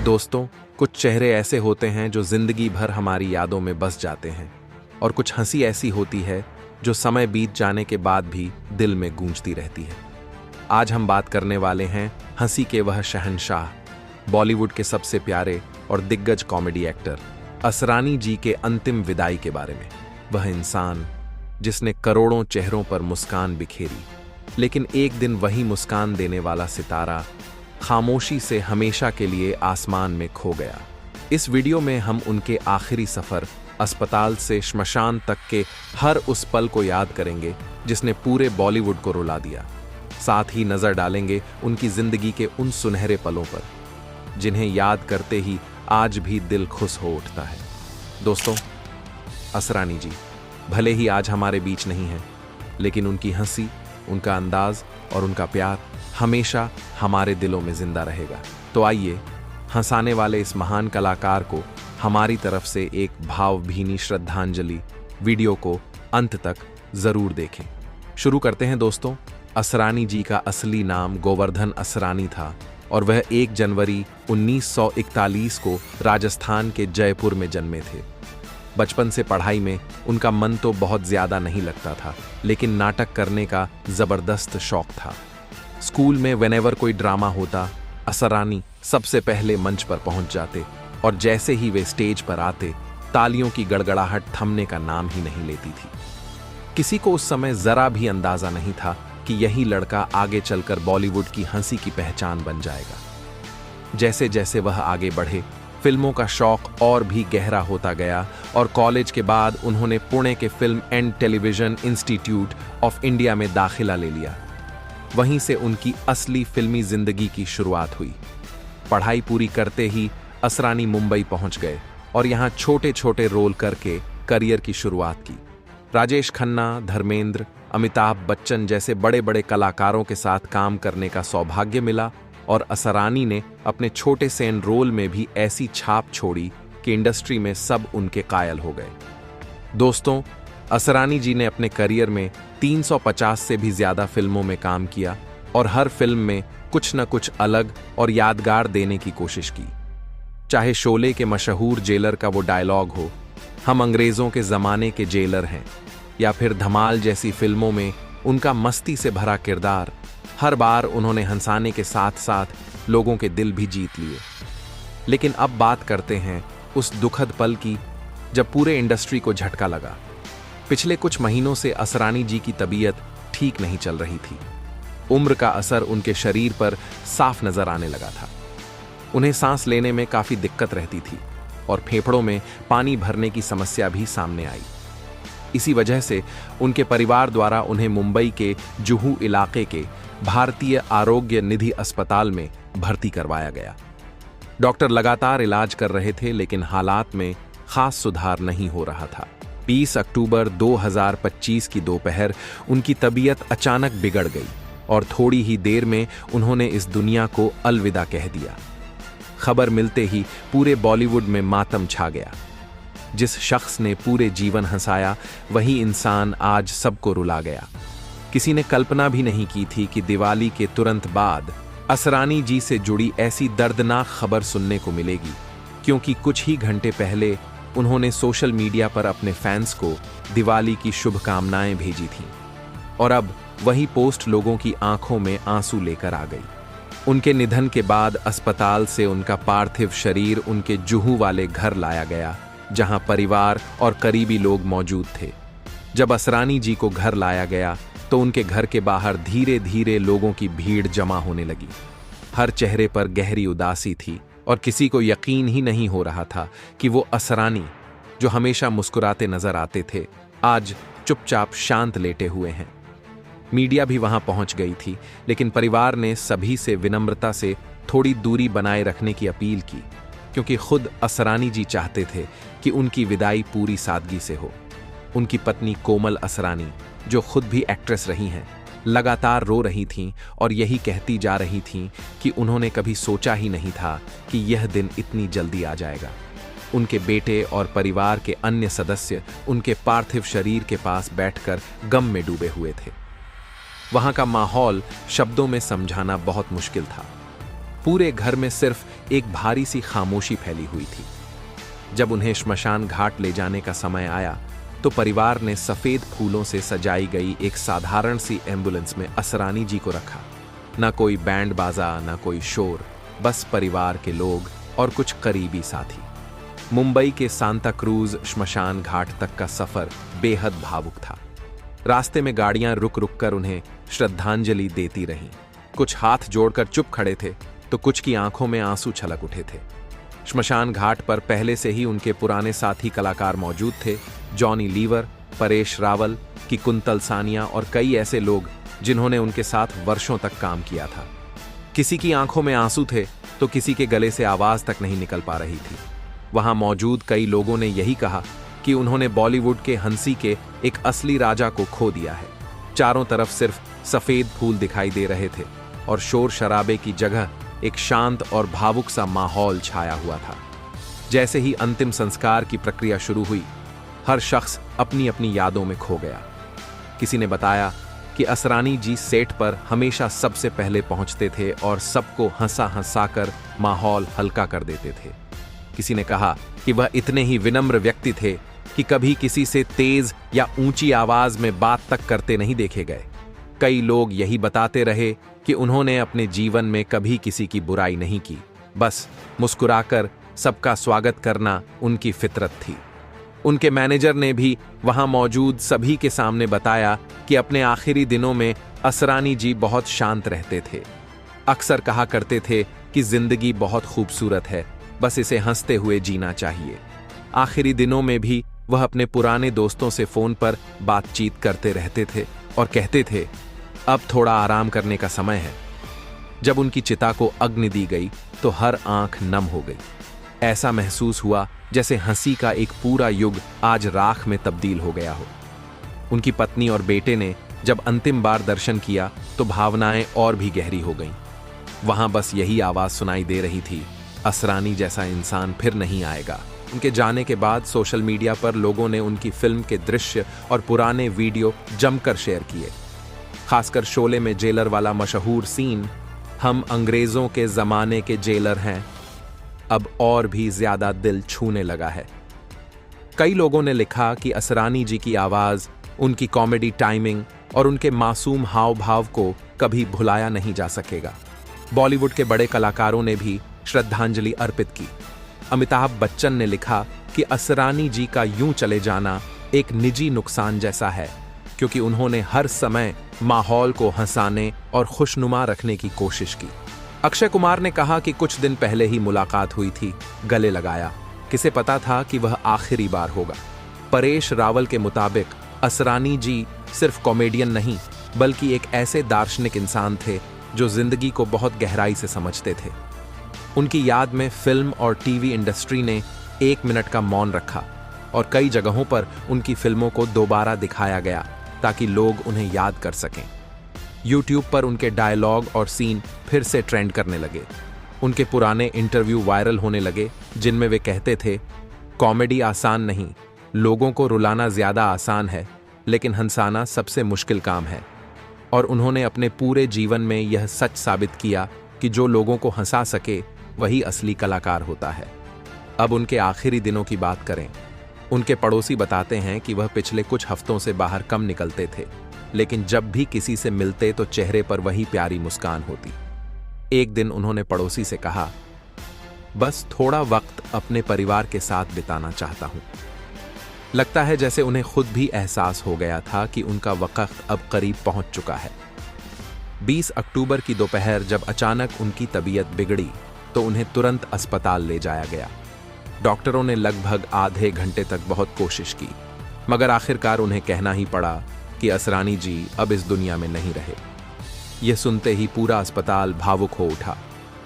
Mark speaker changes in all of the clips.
Speaker 1: दोस्तों, कुछ चेहरे ऐसे होते हैं जो जिंदगी भर हमारी यादों में बस जाते हैं और कुछ हंसी ऐसी होती है जो समय बीत जाने के बाद भी दिल में गूंजती रहती है। आज हम बात करने वाले हैं हंसी के वह शहंशाह, बॉलीवुड के सबसे प्यारे और दिग्गज कॉमेडी एक्टर असरानी जी के अंतिम विदाई के बारे में। वह इंसान जिसने करोड़ों चेहरों पर मुस्कान बिखेरी, लेकिन एक दिन वही मुस्कान देने वाला सितारा खामोशी से हमेशा के लिए आसमान में खो गया। इस वीडियो में हम उनके आखिरी सफर, अस्पताल से श्मशान तक के हर उस पल को याद करेंगे जिसने पूरे बॉलीवुड को रुला दिया। साथ ही नजर डालेंगे उनकी जिंदगी के उन सुनहरे पलों पर जिन्हें याद करते ही आज भी दिल खुश हो उठता है। दोस्तों, असरानी जी भले ही आज हमारे बीच नहीं हैं, लेकिन उनकी हंसी, उनका अंदाज और उनका प्यार हमेशा हमारे दिलों में जिंदा रहेगा। तो आइए हंसाने वाले इस महान कलाकार को हमारी तरफ से एक भावभीनी श्रद्धांजलि वीडियो को अंत तक जरूर देखें। शुरू करते हैं दोस्तों। असरानी जी का असली नाम गोवर्धन असरानी था और वह 1 जनवरी 1941 को राजस्थान के जयपुर में जन्मे थे। बचपन से पढ़ाई में उनका मन तो बहुत ज्यादा नहीं लगता था, लेकिन नाटक करने का जबरदस्त शौक था। स्कूल में व्हेनेवर कोई ड्रामा होता, असरानी सबसे पहले मंच पर पहुंच जाते और जैसे ही वे स्टेज पर आते, तालियों की गड़गड़ाहट थमने का नाम ही नहीं लेती थी। किसी को उस समय जरा भी अंदाजा नहीं था कि यही लड़का आगे चलकर बॉलीवुड की हंसी की पहचान बन जाएगा। जैसे जैसे वह आगे बढ़े, फिल्मों का शौक और भी गहरा होता गया और कॉलेज के बाद उन्होंने पुणे के film and television institute of India में दाखिला ले लिया। वहीं से उनकी असली फिल्मी जिंदगी की शुरुआत हुई। पढ़ाई पूरी करते ही असरानी मुंबई पहुंच गए और यहां छोटे छोटे रोल करके करियर की शुरुआत की। राजेश खन्ना, धर्मेंद्र, अमिताभ बच्चन जैसे बड़े बड़े कलाकारों के साथ काम करने का सौभाग्य मिला और असरानी ने अपने छोटे सेन रोल में भी ऐसी छाप छोड़ी कि इंडस्ट्री में सब उनके कायल हो गए। दोस्तों, असरानी जी ने अपने करियर में 350 से भी ज्यादा फिल्मों में काम किया और हर फिल्म में कुछ न कुछ अलग और यादगार देने की कोशिश की। चाहे शोले के मशहूर जेलर का वो डायलॉग हो, हम अंग्रेजों के जमाने के जेलर हैं, या फिर धमाल जैसी फिल्मों में उनका मस्ती से भरा किरदार, हर बार उन्होंने हंसाने के साथ साथ लोगों के दिल भी जीत लिए। लेकिन अब बात करते हैं उस दुखद पल की जब पूरे इंडस्ट्री को झटका लगा। पिछले कुछ महीनों से असरानी जी की तबीयत ठीक नहीं चल रही थी। उम्र का असर उनके शरीर पर साफ नजर आने लगा था। उन्हें सांस लेने में काफी दिक्कत रहती थी और फेफड़ों में पानी भरने की समस्या भी सामने आई। इसी वजह से उनके परिवार द्वारा उन्हें मुंबई के जुहू इलाके के भारतीय आरोग्य निधि अस्पताल में भर्ती करवाया गया। डॉक्टर लगातार इलाज कर रहे थे, लेकिन हालात में खास सुधार नहीं हो रहा था। 20 अक्टूबर 2025 की दोपहर उनकी तबीयत अचानक बिगड़ गई और थोड़ी ही देर में उन्होंने इस दुनिया को अलविदा कह दिया। खबर मिलते ही पूरे बॉलीवुड में मातम छा गया। जिस शख्स ने पूरे जीवन हंसाया, वही इंसान आज सबको रुला गया। किसी ने कल्पना भी नहीं की थी कि दिवाली के तुरंत बाद असरानी जी से जुड़ी ऐसी दर्दनाक खबर सुनने को मिलेगी, क्योंकि कुछ ही घंटे पहले उन्होंने सोशल मीडिया पर अपने फैंस को दिवाली की शुभकामनाएं भेजी थीं और अब वही पोस्ट लोगों की आंखों में आंसू लेकर आ गई। उनके निधन के बाद अस्पताल से उनका पार्थिव शरीर उनके जुहू वाले घर लाया गया, जहां परिवार और करीबी लोग मौजूद थे। जब असरानी जी को घर लाया गया तो उनके घर के बाहर धीरे धीरे लोगों की भीड़ जमा होने लगी। हर चेहरे पर गहरी उदासी थी और किसी को यकीन ही नहीं हो रहा था कि वो असरानी, जो हमेशा मुस्कुराते नजर आते थे, आज चुपचाप शांत लेटे हुए हैं। मीडिया भी वहां पहुंच गई थी, लेकिन परिवार ने सभी से विनम्रता से थोड़ी दूरी बनाए रखने की अपील की, क्योंकि खुद असरानी जी चाहते थे कि उनकी विदाई पूरी सादगी से हो। उनकी पत्नी कोमल असरानी, जो खुद भी एक्ट्रेस रही हैं, लगातार रो रही थीं और यही कहती जा रही थीं कि उन्होंने कभी सोचा ही नहीं था कि यह दिन इतनी जल्दी आ जाएगा। उनके बेटे और परिवार के अन्य सदस्य उनके पार्थिव शरीर के पास बैठकर गम में डूबे हुए थे। वहां का माहौल शब्दों में समझाना बहुत मुश्किल था। पूरे घर में सिर्फ एक भारी सी खामोशी फैली हुई थी। जब उन्हें श्मशान घाट ले जाने का समय आया तो परिवार ने सफेद फूलों से सजाई गई एक साधारण सी एम्बुलेंस में असरानी जी को रखा। ना कोई बैंड बाजा, ना कोई शोर, बस परिवार के लोग और कुछ करीबी साथी। मुंबई के सांता क्रूज श्मशान घाट तक का सफर बेहद भावुक था। रास्ते में गाड़ियां रुक रुक कर उन्हें श्रद्धांजलि देती रहीं। कुछ हाथ जोड़कर चुप खड़े थे तो कुछ की आंखों में आंसू छलक उठे थे। श्मशान घाट पर पहले से ही उनके पुराने साथी कलाकार मौजूद थे। जॉनी लीवर, परेश रावल की कुंतल सानिया और कई ऐसे लोग जिन्होंने उनके साथ वर्षों तक काम किया था। किसी की आंखों में आंसू थे तो किसी के गले से आवाज तक नहीं निकल पा रही थी। वहां मौजूद कई लोगों ने यही कहा कि उन्होंने बॉलीवुड के हंसी के एक असली राजा को खो दिया है। चारों तरफ सिर्फ सफेद फूल दिखाई दे रहे थे और शोर शराबे की जगह एक शांत और भावुक सा माहौल छाया हुआ था। जैसे ही अंतिम संस्कार की प्रक्रिया शुरू हुई, हर शख्स अपनी अपनी यादों में खो गया। किसी ने बताया कि असरानी जी सेट पर हमेशा सबसे पहले पहुंचते थे और सबको हंसा हंसाकर माहौल हल्का कर देते थे। किसी ने कहा कि वह इतने ही विनम्र व्यक्ति थे कि कभी किसी से तेज या ऊंची आवाज में बात तक करते नहीं देखे गए। कई लोग यही बताते रहे कि उन्होंने अपने जीवन में कभी किसी की बुराई नहीं की, बस मुस्कुराकर सबका स्वागत करना उनकी फितरत थी। उनके मैनेजर ने भी वहां मौजूद सभी के सामने बताया कि अपने आखिरी दिनों में असरानी जी बहुत शांत रहते थे। अक्सर कहा करते थे कि जिंदगी बहुत खूबसूरत है, बस इसे हंसते हुए जीना चाहिए। आखिरी दिनों में भी वह अपने पुराने दोस्तों से फोन पर बातचीत करते रहते थे और कहते थे, अब थोड़ा आराम करने का समय है। जब उनकी चिता को अग्नि दी गई तो हर आंख नम हो गई। ऐसा महसूस हुआ जैसे हंसी का एक पूरा युग आज राख में तब्दील हो गया हो। उनकी पत्नी और बेटे ने जब अंतिम बार दर्शन किया तो भावनाएं और भी गहरी हो गईं। वहां बस यही आवाज सुनाई दे रही थी, असरानी जैसा इंसान फिर नहीं आएगा। उनके जाने के बाद सोशल मीडिया पर लोगों ने उनकी फिल्म के दृश्य और पुराने वीडियो जमकर शेयर किए। खासकर शोले में जेलर वाला मशहूर सीन, हम अंग्रेजों के जमाने के जेलर हैं, अब और भी ज्यादा दिल छूने लगा है। कई लोगों ने लिखा कि असरानी जी की आवाज, उनकी कॉमेडी टाइमिंग और उनके मासूम हाव भाव को कभी भुलाया नहीं जा सकेगा। बॉलीवुड के बड़े कलाकारों ने भी श्रद्धांजलि अर्पित की। अमिताभ बच्चन ने लिखा कि असरानी जी का यूं चले जाना एक निजी नुकसान जैसा है, क्योंकि उन्होंने हर समय माहौल को हंसाने और खुशनुमा रखने की कोशिश की। अक्षय कुमार ने कहा कि कुछ दिन पहले ही मुलाकात हुई थी, गले लगाया, किसे पता था कि वह आखिरी बार होगा। परेश रावल के मुताबिक असरानी जी सिर्फ कॉमेडियन नहीं, बल्कि एक ऐसे दार्शनिक इंसान थे जो जिंदगी को बहुत गहराई से समझते थे। उनकी याद में फिल्म और टीवी इंडस्ट्री ने 1 मिनट का मौन रखा और कई जगहों पर उनकी फिल्मों को दोबारा दिखाया गया ताकि लोग उन्हें याद कर सकें। यूट्यूब पर उनके डायलॉग और सीन फिर से ट्रेंड करने लगे। उनके पुराने इंटरव्यू वायरल होने लगे जिनमें वे कहते थे, कॉमेडी आसान नहीं, लोगों को रुलाना ज्यादा आसान है, लेकिन हंसाना सबसे मुश्किल काम है। और उन्होंने अपने पूरे जीवन में यह सच साबित किया कि जो लोगों को हंसा सके वही असली कलाकार होता है। अब उनके आखिरी दिनों की बात करें। उनके पड़ोसी बताते हैं कि वह पिछले कुछ हफ्तों से बाहर कम निकलते थे, लेकिन जब भी किसी से मिलते तो चेहरे पर वही प्यारी मुस्कान होती। एक दिन उन्होंने पड़ोसी से कहा, बस थोड़ा वक्त अपने परिवार के साथ बिताना चाहता हूं। लगता है जैसे उन्हें खुद भी एहसास हो गया था कि उनका वक्त अब करीब पहुंच चुका है। 20 अक्टूबर की दोपहर जब अचानक उनकी तबीयत बिगड़ी तो उन्हें तुरंत अस्पताल ले जाया गया। डॉक्टरों ने लगभग आधे घंटे तक बहुत कोशिश की, मगर आखिरकार उन्हें कहना ही पड़ा कि असरानी जी अब इस दुनिया में नहीं रहे। यह सुनते ही पूरा अस्पताल भावुक हो उठा।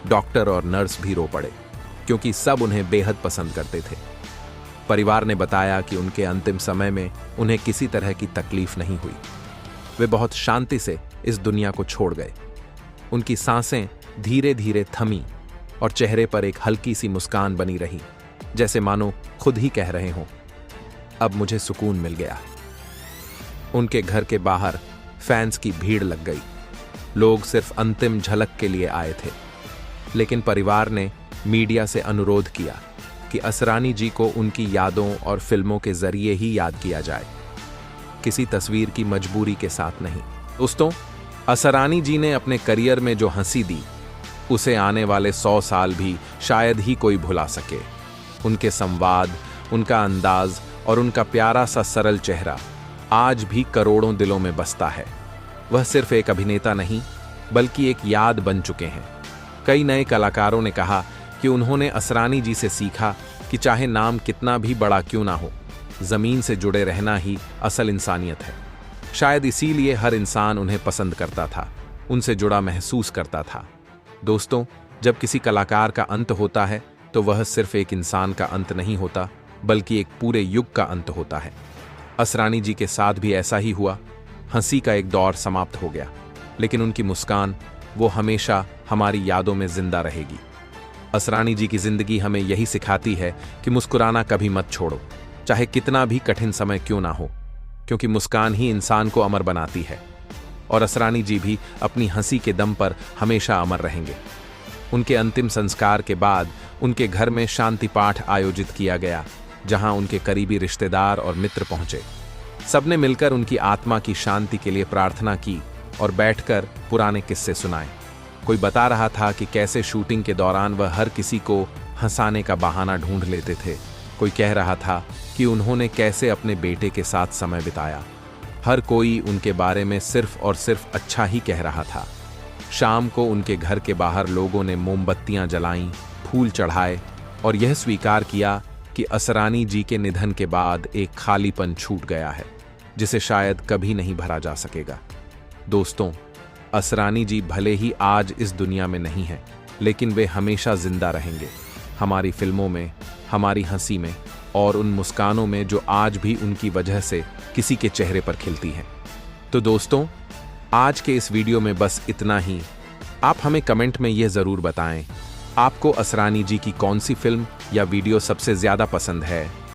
Speaker 1: डॉक्टर और नर्स भी रो पड़े, क्योंकि सब उन्हें बेहद पसंद करते थे। परिवार ने बताया कि उनके अंतिम समय में उन्हें किसी तरह की तकलीफ नहीं हुई। वे बहुत शांति से इस दुनिया को छोड़ गए। उनकी सांसें धीरे धीरे थमी और चेहरे पर एक हल्की सी मुस्कान बनी रही, जैसे मानो खुद ही कह रहे हों, अब मुझे सुकून मिल गया। उनके घर के बाहर फैंस की भीड़ लग गई। लोग सिर्फ अंतिम झलक के लिए आए थे। लेकिन परिवार ने मीडिया से अनुरोध किया कि असरानी जी को उनकी यादों और फिल्मों के जरिए ही याद किया जाए, किसी तस्वीर की मजबूरी के साथ नहीं। दोस्तों, असरानी जी ने अपने करियर में जो हंसी दी, उसे आने वाले 100 साल भी शायद ही कोई भुला सके। उनके संवाद, उनका अंदाज और उनका प्यारा सा सरल चेहरा आज भी करोड़ों दिलों में बसता है। वह सिर्फ एक अभिनेता नहीं, बल्कि एक याद बन चुके हैं। कई नए कलाकारों ने कहा कि उन्होंने असरानी जी से सीखा कि चाहे नाम कितना भी बड़ा क्यों ना हो, जमीन से जुड़े रहना ही असल इंसानियत है। शायद इसीलिए हर इंसान उन्हें पसंद करता था, उनसे जुड़ा महसूस करता था। दोस्तों, जब किसी कलाकार का अंत होता है तो वह सिर्फ एक इंसान का अंत नहीं होता, बल्कि एक पूरे युग का अंत होता है। असरानी जी के साथ भी ऐसा ही हुआ। हंसी का एक दौर समाप्त हो गया, लेकिन उनकी मुस्कान, वो हमेशा हमारी यादों में जिंदा रहेगी। असरानी जी की जिंदगी हमें यही सिखाती है कि मुस्कुराना कभी मत छोड़ो, चाहे कितना भी कठिन समय क्यों ना हो, क्योंकि मुस्कान ही इंसान को अमर बनाती है। और असरानी जी भी अपनी हंसी के दम पर हमेशा अमर रहेंगे। उनके अंतिम संस्कार के बाद उनके घर में शांति पाठ आयोजित किया गया, जहां उनके करीबी रिश्तेदार और मित्र पहुंचे। सबने मिलकर उनकी आत्मा की शांति के लिए प्रार्थना की और बैठकर पुराने किस्से सुनाए। कोई बता रहा था कि कैसे शूटिंग के दौरान वह हर किसी को हंसाने का बहाना ढूंढ लेते थे। कोई कह रहा था कि उन्होंने कैसे अपने बेटे के साथ समय बिताया। हर कोई उनके बारे में सिर्फ और सिर्फ अच्छा ही कह रहा था। शाम को उनके घर के बाहर लोगों ने मोमबत्तियां जलाईं, फूल चढ़ाए और यह स्वीकार किया कि असरानी जी के निधन के बाद एक खालीपन छूट गया है, जिसे शायद कभी नहीं भरा जा सकेगा। दोस्तों, असरानी जी भले ही आज इस दुनिया में नहीं हैं, लेकिन वे हमेशा जिंदा रहेंगे, हमारी फिल्मों में, हमारी हंसी में और उन मुस्कानों में जो आज भी उनकी वजह से किसी के चेहरे पर खिलती हैं। तो दोस्तों, आज के इस वीडियो में बस इतना ही। आप हमें कमेंट में यह जरूर बताएं, आपको असरानी जी की कौन सी फिल्म या वीडियो सबसे ज्यादा पसंद है।